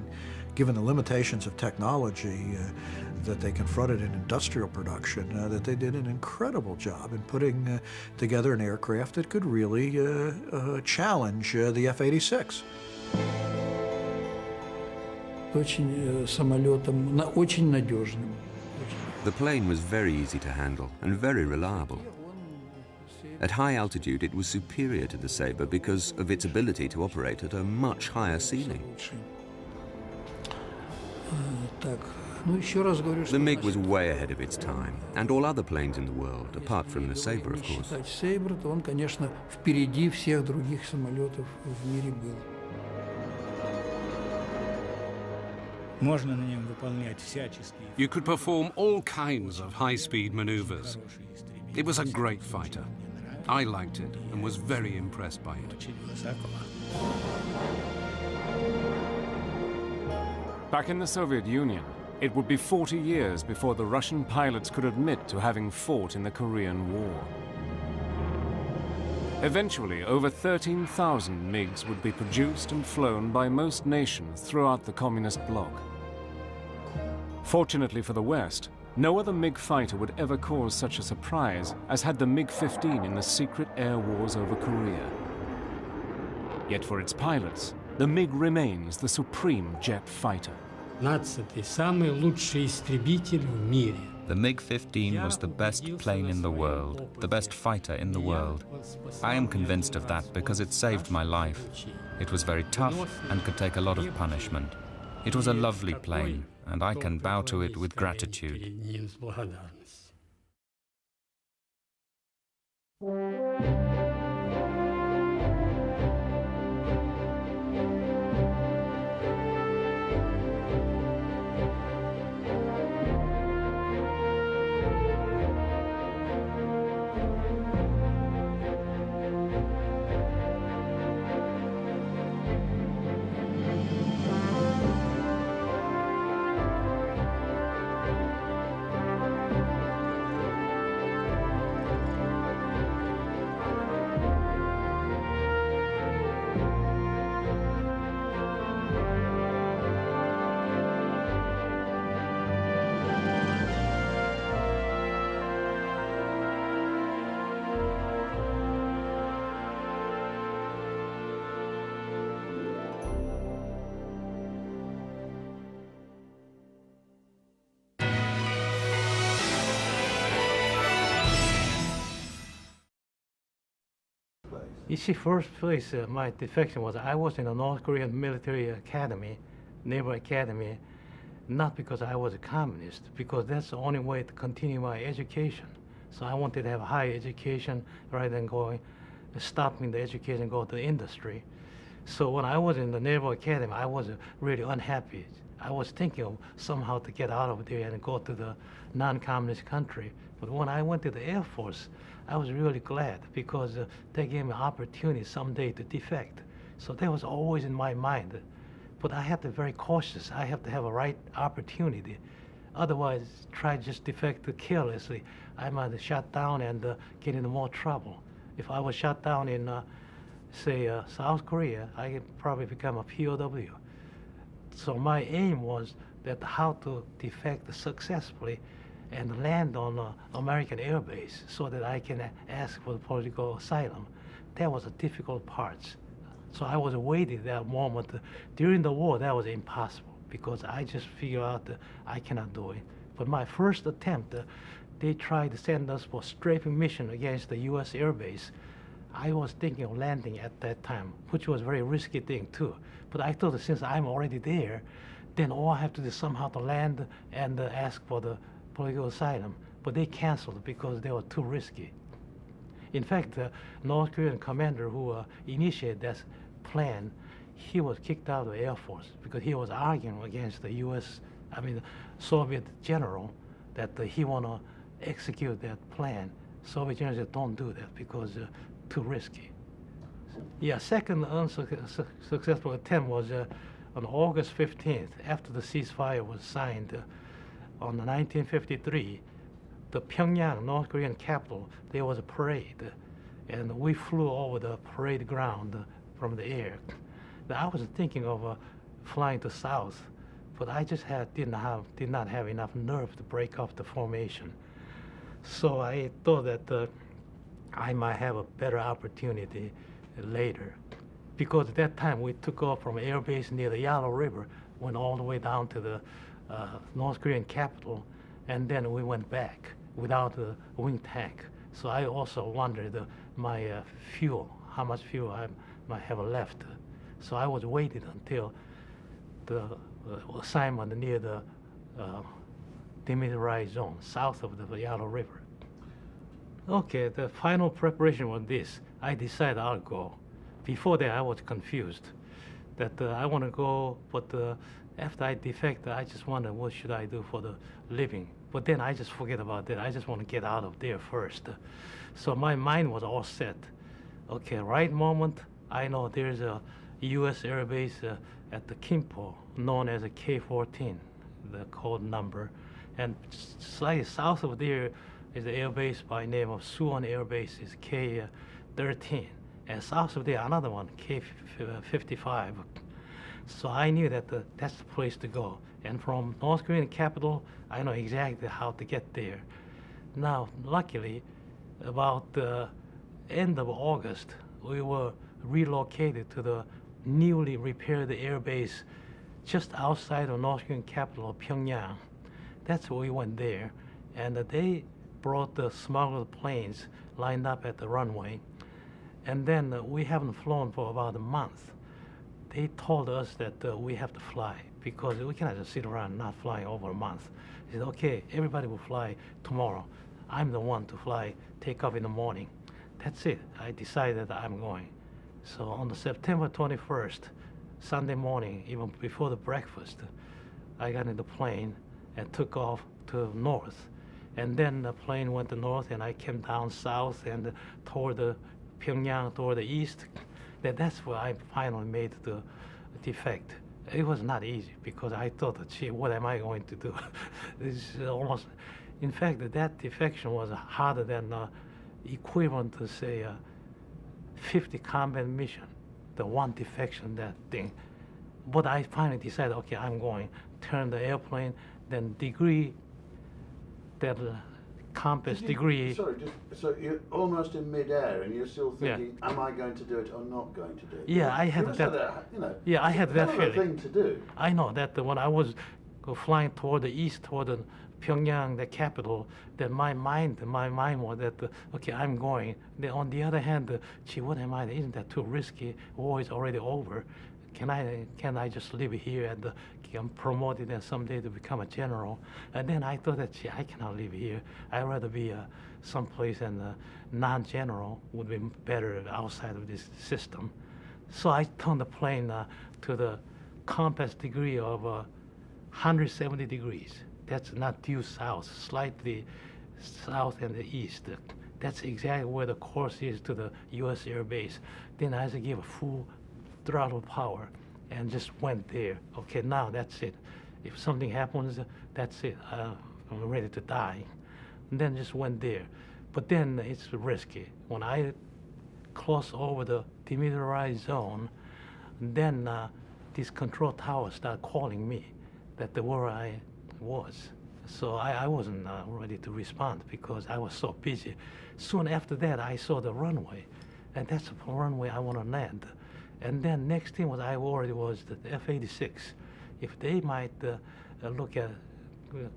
given the limitations of technology that they confronted in industrial production, that they did an incredible job in putting together an aircraft that could really challenge the F-86. The plane was very easy to handle and very reliable. At high altitude, it was superior to the Sabre because of its ability to operate at a much higher ceiling. The MiG was way ahead of its time, and all other planes in the world, apart from the Sabre, of course. You could perform all kinds of high-speed maneuvers. It was a great fighter. I liked it and was very impressed by it. Back in the Soviet Union, it would be 40 years before the Russian pilots could admit to having fought in the Korean War. Eventually, over 13,000 MiGs would be produced and flown by most nations throughout the communist bloc. Fortunately for the West, no other MiG fighter would ever cause such a surprise as had the MiG-15 in the secret air wars over Korea. Yet for its pilots, the MiG remains the supreme jet fighter. The MiG-15 was the best plane in the world, the best fighter in the world. I am convinced of that because it saved my life. It was very tough and could take a lot of punishment. It was a lovely plane, and I can bow to it with gratitude. You see, first place, my defection was I was in a North Korean military academy, naval academy, not because I was a communist, because that's the only way to continue my education. So I wanted to have a higher education rather than stopping the education and go to the industry. So when I was in the Naval Academy, I was really unhappy. I was thinking of somehow to get out of there and go to the non-communist country. But when I went to the Air Force, I was really glad because they gave me an opportunity someday to defect. So that was always in my mind. But I have to be very cautious. I have to have a right opportunity. Otherwise, try to just defect carelessly, I might have shot down and get into more trouble. If I was shot down in, say, South Korea, I could probably become a POW. So my aim was that how to defect successfully and land on American air base so that I can ask for political asylum. That was a difficult part. So I was waiting that moment. During the war, that was impossible because I just figured out that I cannot do it. But my first attempt, they tried to send us for strafing mission against the U.S. air base. I was thinking of landing at that time, which was a very risky thing too. But I thought that since I'm already there, then all I have to do is somehow to land and ask for the political asylum. But they canceled because they were too risky. In fact, the North Korean commander who initiated that plan, he was kicked out of the Air Force because he was arguing against the Soviet general that he want to execute that plan. Soviet general said, don't do that because too risky. Yeah, second unsuccessful attempt was on August 15th, after the ceasefire was signed on 1953, the Pyongyang, North Korean capital, there was a parade, and we flew over the parade ground from the air. I was thinking of flying to south, but I just did not have enough nerve to break off the formation. So I thought that I might have a better opportunity later. Because at that time we took off from air base near the Yellow River, went all the way down to the North Korean capital, and then we went back without a wing tank. So I also wondered my fuel, how much fuel I might have left. So I was waiting until the assignment near the demilitarized zone, south of the Yellow River. Okay, the final preparation was this. I decided I'll go. Before that, I was confused that I want to go, but after I defect, I just wonder what should I do for the living. But then I just forget about that. I just want to get out of there first. So my mind was all set. Okay, right moment, I know there's a U.S. air base at the Kimpo, known as a K-14, the code number. And slightly south of there is the air base by name of Suwon Air Base, is K-13. And south of there, another one, K-55. So I knew that that's the place to go. And from North Korean capital, I know exactly how to get there. Now, luckily, about the end of August, we were relocated to the newly repaired air base just outside of North Korean capital of Pyongyang. That's where we went there. And they brought the smuggled planes lined up at the runway. And then we haven't flown for about a month. They told us that we have to fly because we cannot just sit around not flying over a month. They said, okay, everybody will fly tomorrow. I'm the one to fly, take off in the morning. That's it. I decided that I'm going. So on the September 21st, Sunday morning, even before the breakfast, I got in the plane and took off to north. And then the plane went to north and I came down south and toward the Pyongyang, toward the east. That's where I finally made the defect. It was not easy because I thought, gee, what am I going to do? It's almost, in fact, that defection was harder than equivalent to say 50 combat mission, the one defection, that thing. But I finally decided, okay, I'm going. Turn the airplane, then degree, that compass degree. Sorry, so you're almost in midair and you're still thinking, am I going to do it or not going to do it? Yeah, I had that. Yeah, I had that feeling. Thing to do. I know that when I was flying toward the east, toward the Pyongyang, the capital, that my mind was that, okay, I'm going. Then on the other hand, gee, what am I? Isn't that too risky? War is already over. can I just live here and get promoted and someday to become a general? And then I thought that, gee, I cannot live here. I'd rather be someplace and non-general would be better outside of this system. So I turned the plane to the compass degree of 170 degrees. That's not due south, slightly south and the east. That's exactly where the course is to the U.S. Air Base. Then I had to give a full throttle power and just went there. Okay, now that's it. If something happens, that's it. I'm ready to die. And then just went there. But then it's risky. When I cross over the demilitarized zone, then this control tower started calling me that where I was. So I wasn't ready to respond because I was so busy. Soon after that, I saw the runway, and that's the runway I want to land. And then next thing was I worried was the F-86. If they might look at,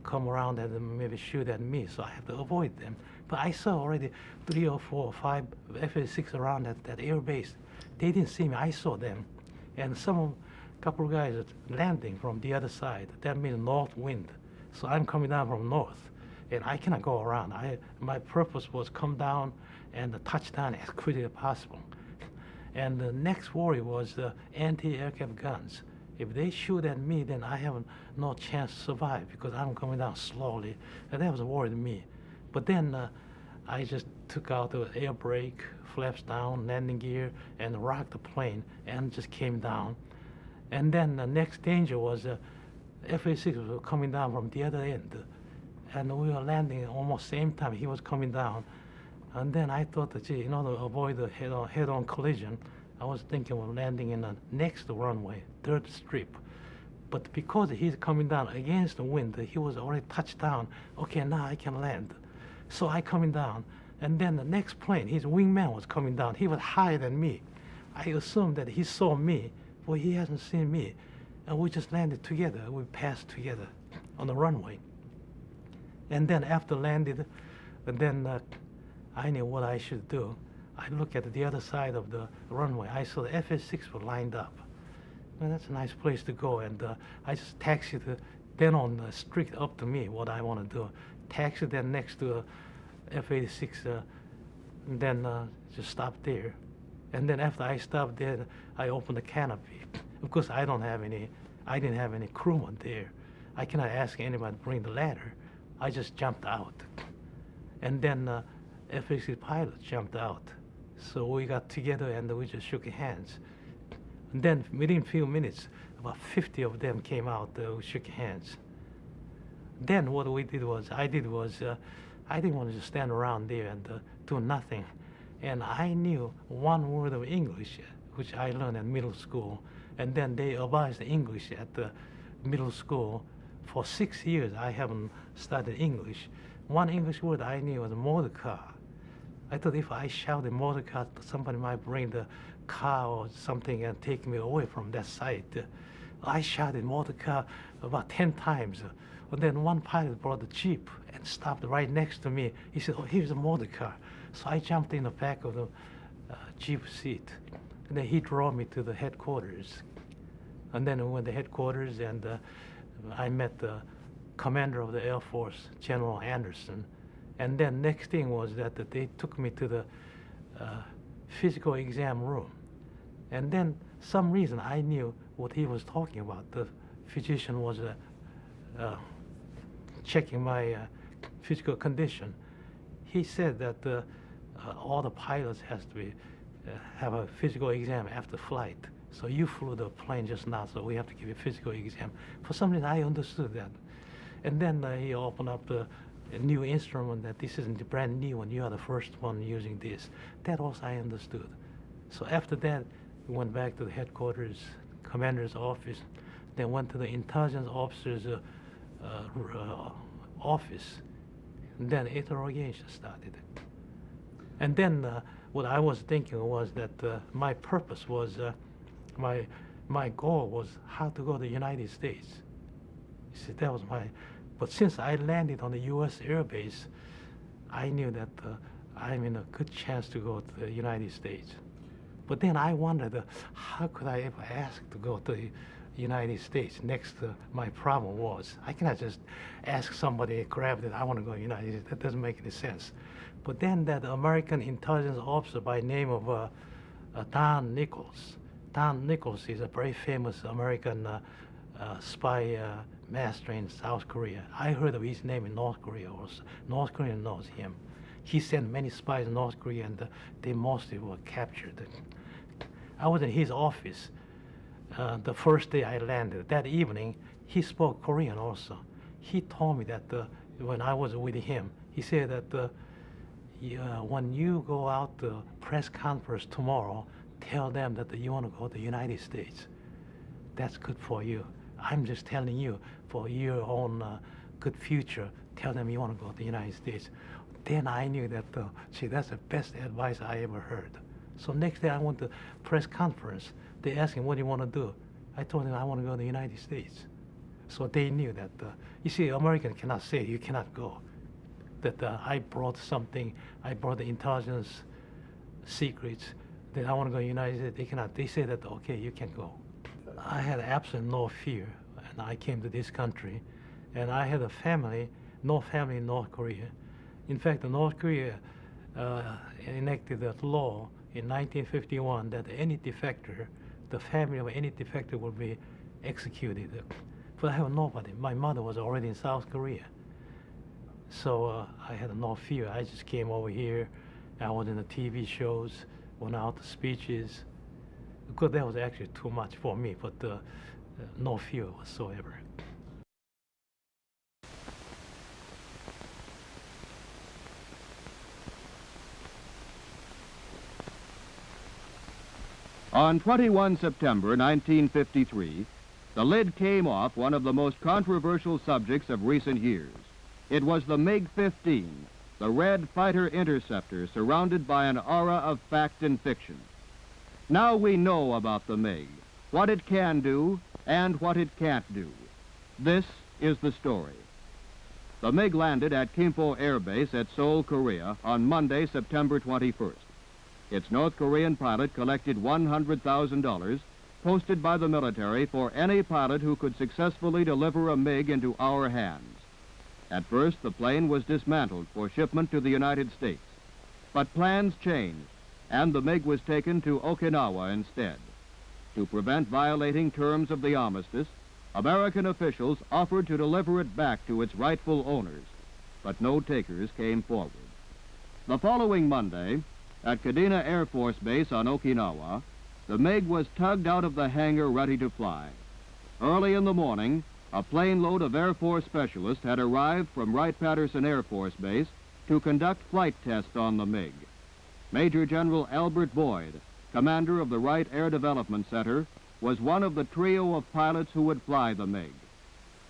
come around and maybe shoot at me, so I have to avoid them. But I saw already 3 or 4 or 5 F-86 around that air base. They didn't see me, I saw them. And couple of guys landing from the other side. That means north wind. So I'm coming down from north, and I cannot go around. My purpose was come down and touch down as quickly as possible. And the next worry was the anti-aircraft guns. If they shoot at me, then I have no chance to survive because I'm coming down slowly. And that was a worry to me. But then I just took out the air brake, flaps down, landing gear, and rocked the plane and just came down. And then the next danger was F-86 was coming down from the other end. And we were landing almost same time he was coming down. And then I thought that, gee, in order to avoid the head-on collision, I was thinking of landing in the next runway, third strip. But because he's coming down against the wind, he was already touched down. Okay, now I can land. So I coming down. And then the next plane, his wingman was coming down. He was higher than me. I assumed that he saw me, but he hasn't seen me. And we just landed together. We passed together on the runway. And then after landed, and then I knew what I should do. I looked at the other side of the runway. I saw the F-86 were lined up. Well, that's a nice place to go. And I just taxied then on the street up to me, what I want to do. Taxied then next to F-86, and then just stopped there. And then after I stopped there, I opened the canopy. Of course, I didn't have any crewmen there. I cannot ask anybody to bring the ladder. I just jumped out. And then F-86 pilot jumped out. So we got together and we just shook hands. And then within a few minutes, about 50 of them came out, we shook hands. Then what I did was, I didn't want to just stand around there and do nothing. And I knew one word of English, which I learned at middle school. And then they advised English at the middle school. For 6 years, I haven't studied English. One English word I knew was motor car. I thought if I shouted motor car, somebody might bring the car or something and take me away from that site. I shouted motor car about 10 times. And then one pilot brought the Jeep and stopped right next to me. He said, "Oh, here's a motor car." So I jumped in the back of the Jeep seat. And then he drove me to the headquarters. And then we went to headquarters, and I met the commander of the Air Force, General Anderson. And then next thing was that they took me to the physical exam room. And then some reason I knew what he was talking about. The physician was checking my physical condition. He said that all the pilots has to be have a physical exam after flight. So you flew the plane just now, so we have to give you a physical exam. For some reason, I understood that. And then he opened up a new instrument that this isn't brand new and you are the first one using this. That also I understood. So after that, we went back to the headquarters, commander's office, then went to the intelligence officer's office. And then interrogation started. And then what I was thinking was that my purpose was, my goal was how to go to the United States. You see, that was but since I landed on the U.S. Air Base, I knew that I'm in a good chance to go to the United States. But then I wondered, how could I ever ask to go to the United States? Next, my problem was, I cannot just ask somebody, grab it, I want to go to the United States. That doesn't make any sense. But then that American intelligence officer by name of Don Nichols. Don Nichols is a very famous American spy master in South Korea. I heard of his name in North Korea also. North Korea knows him. He sent many spies to North Korea, and they mostly were captured. I was in his office the first day I landed. That evening, he spoke Korean also. He told me that when I was with him, he said that when you go out to press conference tomorrow, tell them that you want to go to the United States. That's good for you. I'm just telling you, for your own good future, tell them you want to go to the United States. Then I knew that, gee, that's the best advice I ever heard. So next day I went to press conference. They asked him, what do you want to do? I told them I want to go to the United States. So they knew that, you see, American cannot say you cannot go. That I brought something, I brought the intelligence secrets, that I want to go to the United States. They cannot. They say that, okay, you can go. I had absolutely no fear, and I came to this country, and I had a family, no family in North Korea. In fact, North Korea enacted a law in 1951 that any defector, the family of any defector will be executed. But I have nobody. My mother was already in South Korea. So I had no fear. I just came over here. I was in the TV shows, went out to speeches. Because that was actually too much for me, but no fear whatsoever. On 21 September 1953, the lid came off one of the most controversial subjects of recent years. It was the MiG-15, the red fighter interceptor surrounded by an aura of fact and fiction. Now we know about the MiG, what it can do and what it can't do. This is the story. The MiG landed at Kimpo Air Base at Seoul, Korea on Monday, September 21st. Its North Korean pilot collected $100,000 posted by the military for any pilot who could successfully deliver a MiG into our hands. At first, the plane was dismantled for shipment to the United States. But plans changed, and the MiG was taken to Okinawa instead. To prevent violating terms of the armistice, American officials offered to deliver it back to its rightful owners, but no takers came forward. The following Monday, at Kadena Air Force Base on Okinawa, the MiG was tugged out of the hangar ready to fly. Early in the morning, a plane load of Air Force specialists had arrived from Wright-Patterson Air Force Base to conduct flight tests on the MiG. Major General Albert Boyd, commander of the Wright Air Development Center, was one of the trio of pilots who would fly the MiG.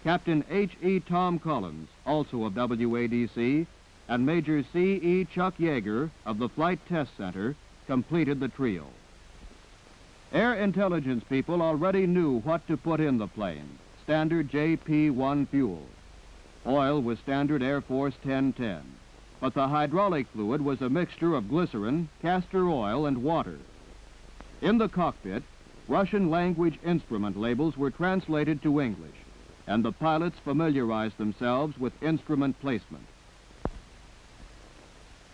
Captain H.E. Tom Collins, also of WADC, and Major C.E. Chuck Yeager of the Flight Test Center completed the trio. Air intelligence people already knew what to put in the plane, standard JP-1 fuel. Oil was standard Air Force 1010, but the hydraulic fluid was a mixture of glycerin, castor oil, and water. In the cockpit, Russian language instrument labels were translated to English, and the pilots familiarized themselves with instrument placement.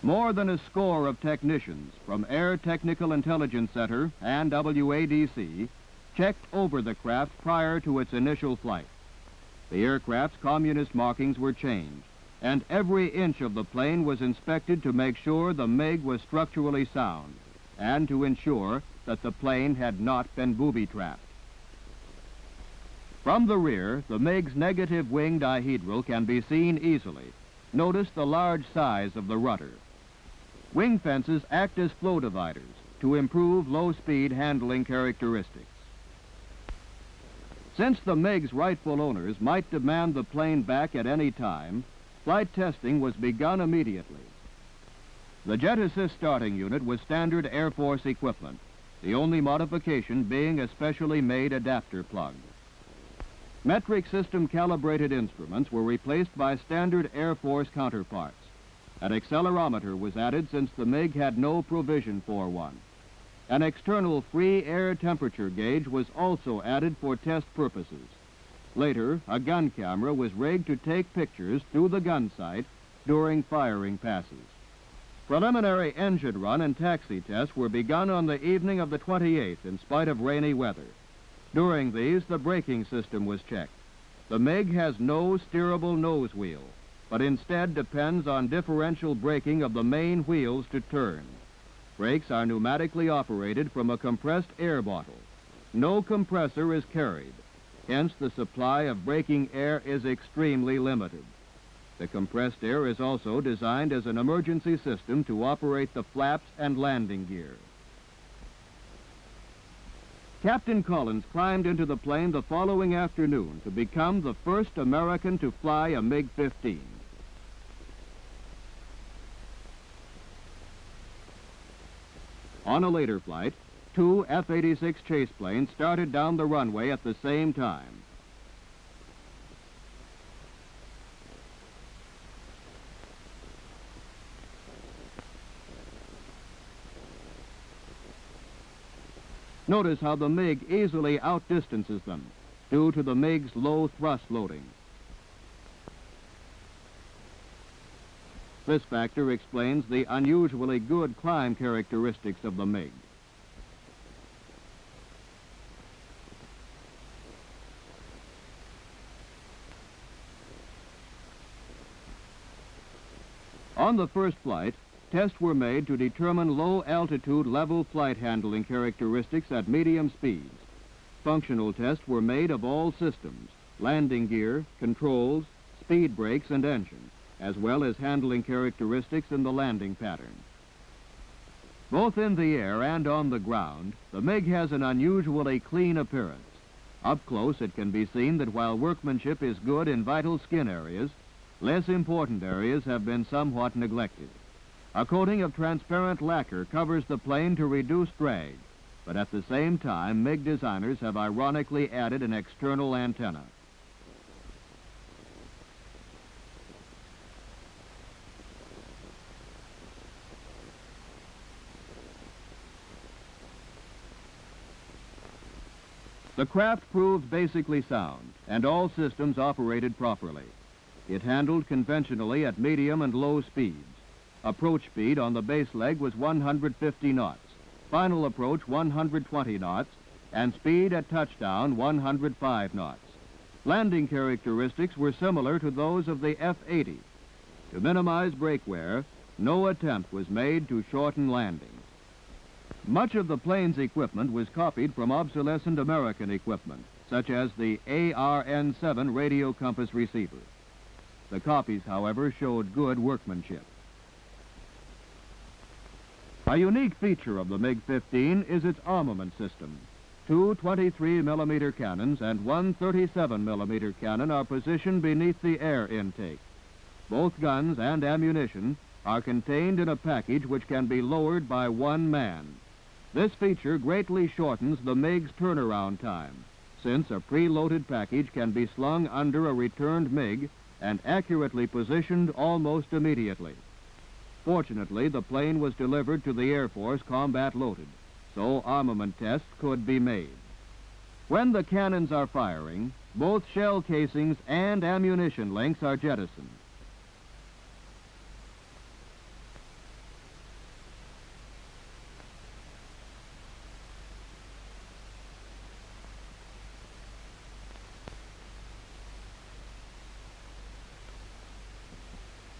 More than a score of technicians from Air Technical Intelligence Center and WADC checked over the craft prior to its initial flight. The aircraft's communist markings were changed, and every inch of the plane was inspected to make sure the MiG was structurally sound and to ensure that the plane had not been booby-trapped. From the rear, the MiG's negative wing dihedral can be seen easily. Notice the large size of the rudder. Wing fences act as flow dividers to improve low-speed handling characteristics. Since the MiG's rightful owners might demand the plane back at any time, flight testing was begun immediately. The Jet Assist starting unit was standard Air Force equipment, the only modification being a specially made adapter plug. Metric system calibrated instruments were replaced by standard Air Force counterparts. An accelerometer was added since the MiG had no provision for one. An external free air temperature gauge was also added for test purposes. Later, a gun camera was rigged to take pictures through the gun sight during firing passes. Preliminary engine run and taxi tests were begun on the evening of the 28th in spite of rainy weather. During these, the braking system was checked. The MiG has no steerable nose wheel, but instead depends on differential braking of the main wheels to turn. Brakes are pneumatically operated from a compressed air bottle. No compressor is carried. Hence, the supply of braking air is extremely limited. The compressed air is also designed as an emergency system to operate the flaps and landing gear. Captain Collins climbed into the plane the following afternoon to become the first American to fly a MiG-15. On a later flight, two F-86 chase planes started down the runway at the same time. Notice how the MiG easily outdistances them due to the MiG's low thrust loading. This factor explains the unusually good climb characteristics of the MiG. On the first flight, tests were made to determine low-altitude level flight handling characteristics at medium speeds. Functional tests were made of all systems, landing gear, controls, speed brakes, and engine, as well as handling characteristics in the landing pattern. Both in the air and on the ground, the MiG has an unusually clean appearance. Up close, it can be seen that while workmanship is good in vital skin areas, less important areas have been somewhat neglected. A coating of transparent lacquer covers the plane to reduce drag, but at the same time, MiG designers have ironically added an external antenna. The craft proved basically sound, and all systems operated properly. It handled conventionally at medium and low speeds. Approach speed on the base leg was 150 knots, final approach 120 knots, and speed at touchdown 105 knots. Landing characteristics were similar to those of the F-80. To minimize brake wear, no attempt was made to shorten landings. Much of the plane's equipment was copied from obsolescent American equipment, such as the ARN-7 radio compass receiver. The copies, however, showed good workmanship. A unique feature of the MiG-15 is its armament system. Two 23-millimeter cannons and one 37-millimeter cannon are positioned beneath the air intake. Both guns and ammunition are contained in a package which can be lowered by one man. This feature greatly shortens the MiG's turnaround time, since a preloaded package can be slung under a returned MiG and accurately positioned almost immediately. Fortunately, the plane was delivered to the Air Force combat loaded, so armament tests could be made. When the cannons are firing, both shell casings and ammunition links are jettisoned.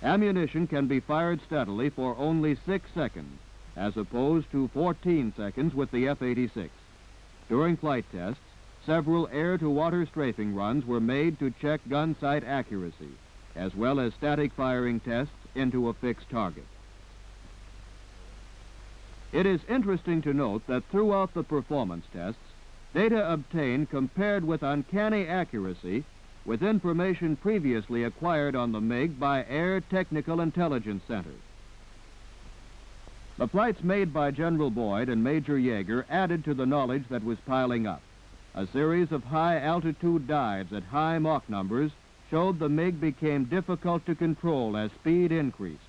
Ammunition can be fired steadily for only 6 seconds, as opposed to 14 seconds with the F-86. During flight tests, several air-to-water strafing runs were made to check gun sight accuracy, as well as static firing tests into a fixed target. It is interesting to note that throughout the performance tests, data obtained compared with uncanny accuracy with information previously acquired on the MiG by Air Technical Intelligence Center. The flights made by General Boyd and Major Yeager added to the knowledge that was piling up. A series of high-altitude dives at high Mach numbers showed the MiG became difficult to control as speed increased,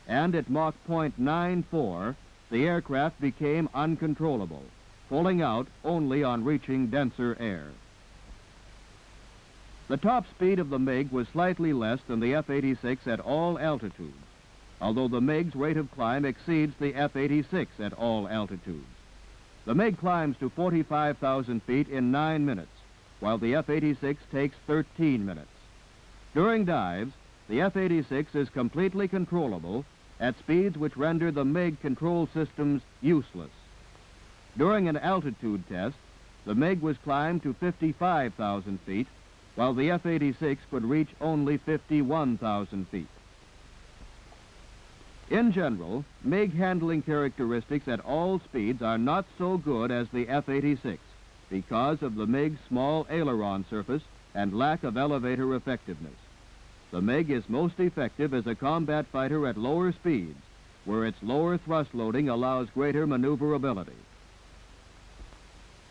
and at Mach .94, the aircraft became uncontrollable, pulling out only on reaching denser air. The top speed of the MiG was slightly less than the F-86 at all altitudes, although the MiG's rate of climb exceeds the F-86 at all altitudes. The MiG climbs to 45,000 feet in 9 minutes, while the F-86 takes 13 minutes. During dives, the F-86 is completely controllable at speeds which render the MiG control systems useless. During an altitude test, the MiG was climbed to 55,000 feet, while the F-86 could reach only 51,000 feet. In general, MiG handling characteristics at all speeds are not so good as the F-86 because of the MiG's small aileron surface and lack of elevator effectiveness. The MiG is most effective as a combat fighter at lower speeds, where its lower thrust loading allows greater maneuverability.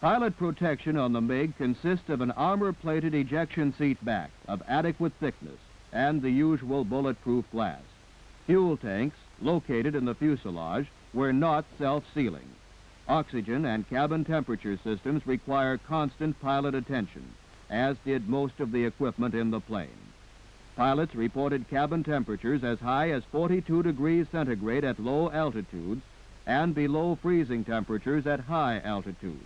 Pilot protection on the MiG consists of an armor-plated ejection seat back of adequate thickness and the usual bulletproof glass. Fuel tanks, located in the fuselage, were not self-sealing. Oxygen and cabin temperature systems require constant pilot attention, as did most of the equipment in the plane. Pilots reported cabin temperatures as high as 42 degrees centigrade at low altitudes and below freezing temperatures at high altitudes.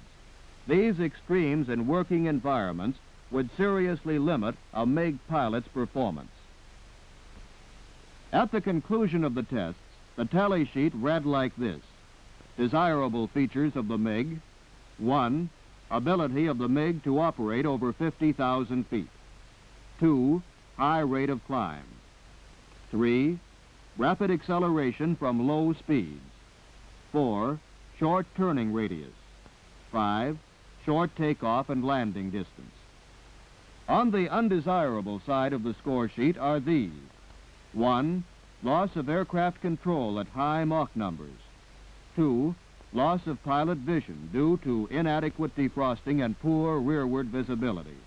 These extremes in working environments would seriously limit a MiG pilot's performance. At the conclusion of the tests, the tally sheet read like this. Desirable features of the MiG: 1. Ability of the MiG to operate over 50,000 feet. 2. High rate of climb. 3. Rapid acceleration from low speeds. 4. Short turning radius. 5. Short takeoff and landing distance. On the undesirable side of the score sheet are these. 1. Loss of aircraft control at high Mach numbers. 2. Loss of pilot vision due to inadequate defrosting and poor rearward visibility.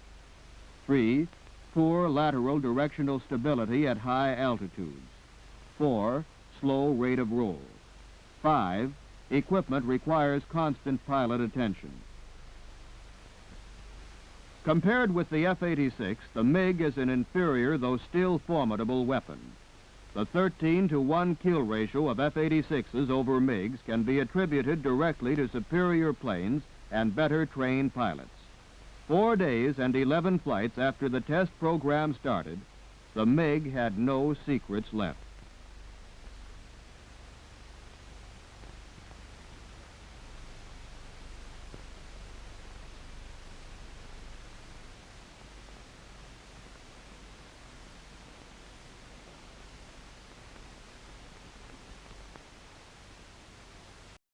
3. Poor lateral directional stability at high altitudes. 4. Slow rate of roll. 5. Equipment requires constant pilot attention. Compared with the F-86, the MiG is an inferior though still formidable weapon. The 13-to-1 kill ratio of F-86s over MiGs can be attributed directly to superior planes and better trained pilots. 4 days and 11 flights after the test program started, the MiG had no secrets left.